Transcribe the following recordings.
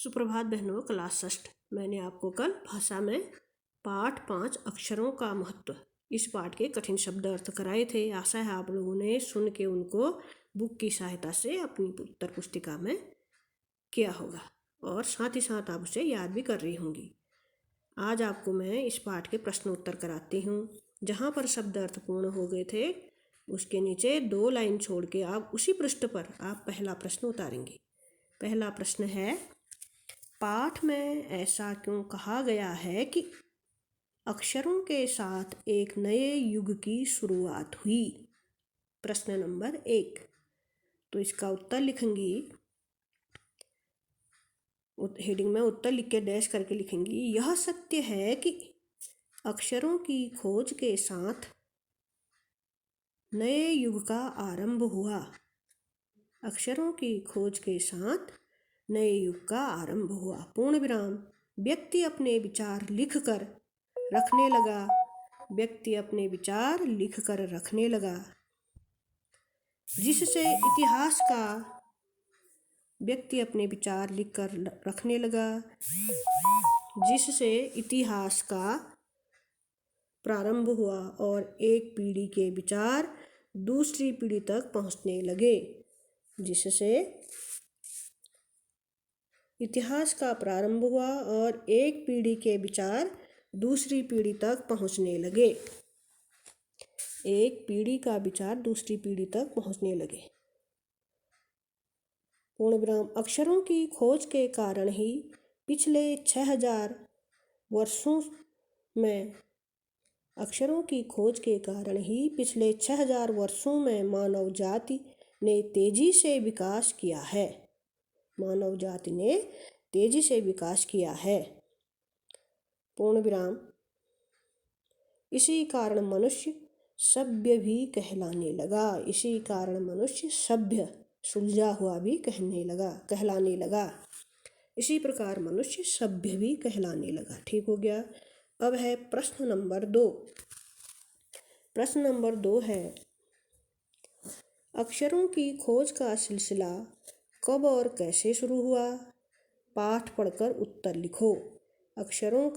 सुप्रभात बहनों, क्लास षष्ठ। मैंने आपको कल भाषा में पाठ 5 अक्षरों का महत्व इस पाठ के कठिन शब्द अर्थ कराए थे। आशा है आप लोगों ने सुन के उनको बुक की सहायता से अपनी उत्तर पुस्तिका में किया होगा और साथ ही साथ आप उसे याद भी कर रही होंगी। आज आपको मैं इस पाठ के प्रश्न उत्तर कराती हूँ। जहाँ पर शब्द अर्थ पूर्ण हो गए थे उसके नीचे 2 लाइन छोड़ के आप उसी पृष्ठ पर आप पहला प्रश्न उतारेंगे। पहला प्रश्न है, पाठ में ऐसा क्यों कहा गया है कि अक्षरों के साथ एक नए युग की शुरुआत हुई। प्रश्न नंबर 1। तो इसका उत्तर लिखेंगी, हेडिंग में उत्तर लिख के डैश करके लिखेंगी, यह सत्य है कि अक्षरों की खोज के साथ नए युग का आरंभ हुआ। अक्षरों की खोज के साथ नए युग का आरंभ हुआ। पूर्ण विराम। व्यक्ति अपने विचार लिख कर रखने लगा। व्यक्ति अपने विचार लिख कर रखने लगा, जिससे इतिहास का व्यक्ति अपने विचार लिख कर रखने लगा, जिससे इतिहास का प्रारंभ हुआ और एक पीढ़ी के विचार दूसरी पीढ़ी तक पहुंचने लगे। जिससे इतिहास का प्रारंभ हुआ और एक पीढ़ी के विचार दूसरी पीढ़ी तक पहुंचने लगे। एक पीढ़ी का विचार दूसरी पीढ़ी तक पहुंचने लगे। पूर्ण विराम। अक्षरों की खोज के कारण ही पिछले 6000 वर्षों में अक्षरों की खोज के कारण ही पिछले 6000 वर्षों में मानव जाति ने तेजी से विकास किया है। मानव जाति ने तेजी से विकास किया है। पूर्ण विराम। इसी कारण मनुष्य सभ्य भी कहलाने लगा। इसी कारण मनुष्य सभ्य, सुलझा हुआ भी कहलाने लगा। इसी प्रकार मनुष्य सभ्य भी कहलाने लगा। ठीक हो गया। अब है प्रश्न नंबर 2। प्रश्न नंबर 2 है, अक्षरों की खोज का सिलसिला कब और कैसे शुरू हुआ। पाठ पढ़कर उत्तर लिखो। अक्षरों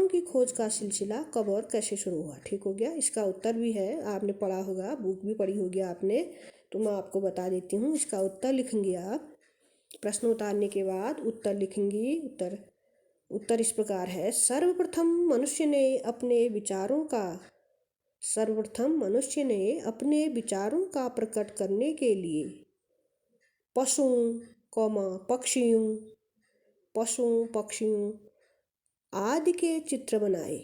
की खोज का सिलसिला कब और कैसे शुरू हुआ। ठीक हो गया। इसका उत्तर भी है, आपने पढ़ा होगा, बुक भी पढ़ी होगी आपने, तो मैं आपको बता देती हूँ। इसका उत्तर लिखेंगे आप। प्रश्न उतारने के बाद उत्तर लिखेंगी। उत्तर इस प्रकार है, सर्वप्रथम मनुष्य ने अपने विचारों का प्रकट करने के लिए पशुओं, पक्षियों आदि के चित्र बनाए।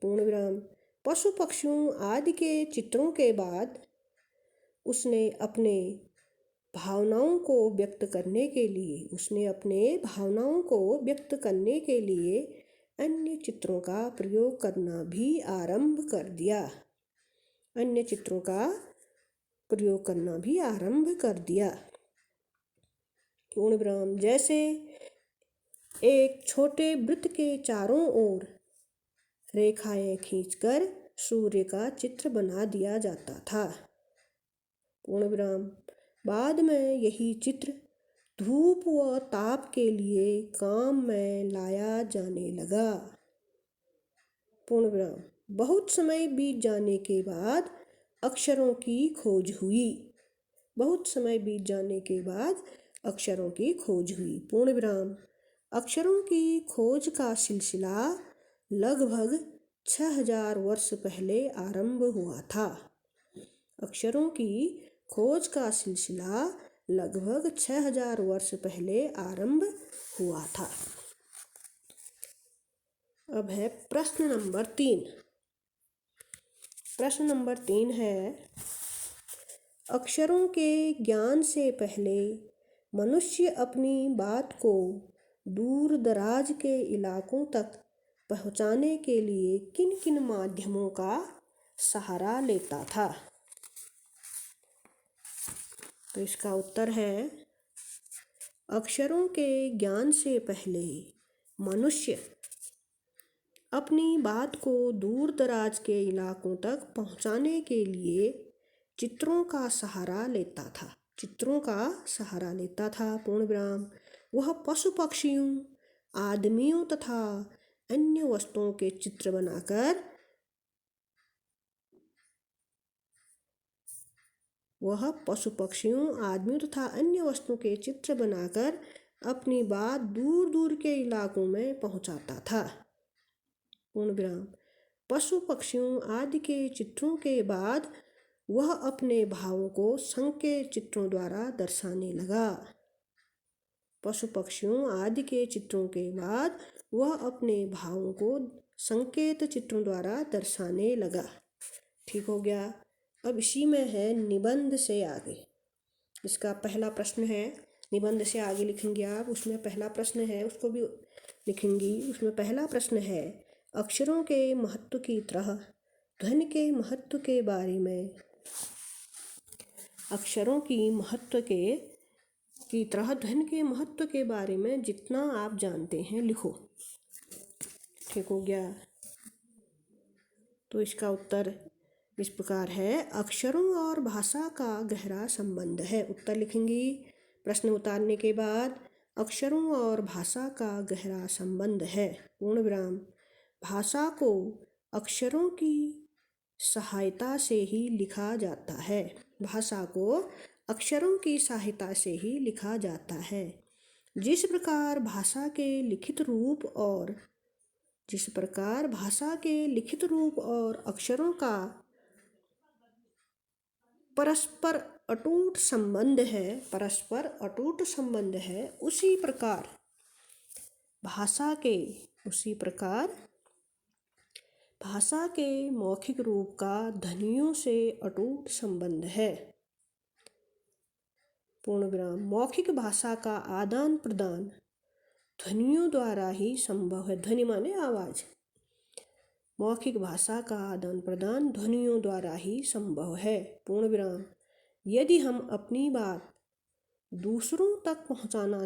पूर्ण विराम। पशु पक्षियों आदि के चित्रों के बाद उसने अपने भावनाओं को व्यक्त करने के लिए अन्य चित्रों का प्रयोग करना भी आरंभ कर दिया। पूर्ण विराम। जैसे एक छोटे वृत्त के चारों ओर रेखाएं खींचकर सूर्य का चित्र बना दिया जाता था। पूर्ण विराम। बाद में यही चित्र धूप व ताप के लिए काम में लाया जाने लगा। पूर्ण विराम। बहुत समय बीत जाने के बाद अक्षरों की खोज हुई। पूर्ण विराम। अक्षरों की खोज का सिलसिला लगभग 6000 वर्ष पहले आरंभ हुआ था। अक्षरों की खोज का सिलसिला लगभग 6000 वर्ष पहले आरंभ हुआ था। अब है प्रश्न नंबर 3। प्रश्न नंबर 3 है, अक्षरों के ज्ञान से पहले मनुष्य अपनी बात को दूर दराज के इलाकों तक पहुंचाने के लिए किन किन माध्यमों का सहारा लेता था। तो इसका उत्तर है, अक्षरों के ज्ञान से पहले मनुष्य अपनी बात को दूर दराज के इलाकों तक पहुंचाने के लिए चित्रों का सहारा लेता था। चित्रों का सहारा लेता था। पूर्ण विराम। वह पशु पक्षियों, आदमियों तथा अन्य वस्तुओं के चित्र बनाकर अपनी बात दूर दूर के इलाकों में पहुंचाता था। पूर्ण विराम। पशु पक्षियों आदि के चित्रों के बाद वह अपने भावों को संकेत चित्रों द्वारा दर्शाने लगा। पशु पक्षियों आदि के चित्रों के बाद वह अपने भावों को संकेत चित्रों द्वारा दर्शाने लगा। ठीक हो गया। अब इसी में है निबंध से आगे। इसका पहला प्रश्न है, निबंध से आगे लिखेंगे आप। उसमें पहला प्रश्न है, उसको भी लिखेंगी। उसमें पहला प्रश्न है, अक्षरों के महत्व की तरह ध्वनि के महत्व के बारे में। अक्षरों की महत्व की तरह ध्वनि के महत्व के बारे में जितना आप जानते हैं लिखो। ठीक हो गया। तो इसका उत्तर इस प्रकार है, अक्षरों और भाषा का गहरा संबंध है। उत्तर लिखेंगी प्रश्न उतारने के बाद, अक्षरों और भाषा का गहरा संबंध है। पूर्ण विराम। भाषा को अक्षरों की सहायता से ही लिखा जाता है। भाषा को अक्षरों की सहायता से ही लिखा जाता है। जिस प्रकार भाषा के लिखित रूप और अक्षरों का परस्पर अटूट संबंध है, उसी प्रकार भाषा के मौखिक रूप का ध्वनियों से अटूट संबंध है। पूर्ण विराम। मौखिक भाषा का आदान प्रदान ध्वनियों द्वारा ही संभव है। ध्वनि माने आवाज। मौखिक भाषा का आदान प्रदान ध्वनियों द्वारा ही संभव है। पूर्ण विराम। यदि हम अपनी बात दूसरों तक पहुंचाना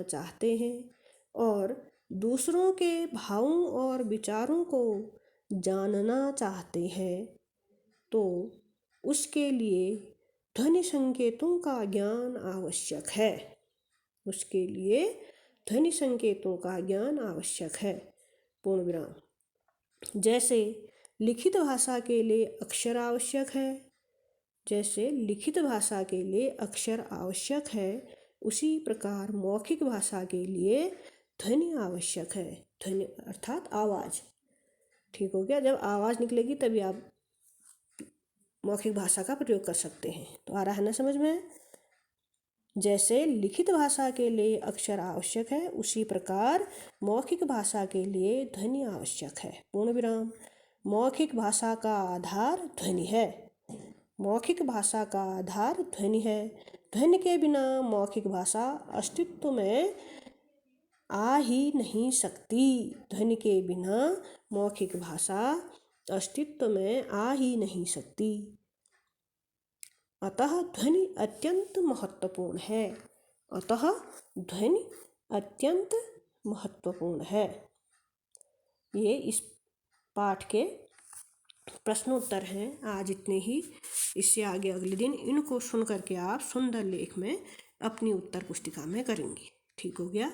चाहते हैं और दूसरों के भावों और विचारों को जानना चाहते हैं, तो उसके लिए ध्वनि संकेतों का ज्ञान आवश्यक है। पूर्ण विराम। जैसे लिखित भाषा के लिए अक्षर आवश्यक है, उसी प्रकार मौखिक भाषा के लिए ध्वनि आवश्यक है। ध्वनि अर्थात आवाज। ठीक हो गया। जब आवाज निकलेगी तभी आप मौखिक भाषा का प्रयोग कर सकते हैं। तो आ रहा है ना समझ में? जैसे लिखित भाषा के लिए अक्षर आवश्यक है, उसी प्रकार मौखिक भाषा के लिए ध्वनि आवश्यक है। पूर्ण विराम। मौखिक भाषा का आधार ध्वनि है। ध्वनि के बिना मौखिक भाषा अस्तित्व में आ ही नहीं सकती। अतः ध्वनि अत्यंत महत्वपूर्ण है। ये इस पाठ के प्रश्नोत्तर हैं। आज इतने ही। इससे आगे अगले दिन इनको सुन करके आप सुंदर लेख में अपनी उत्तर पुस्तिका में करेंगे। ठीक हो गया।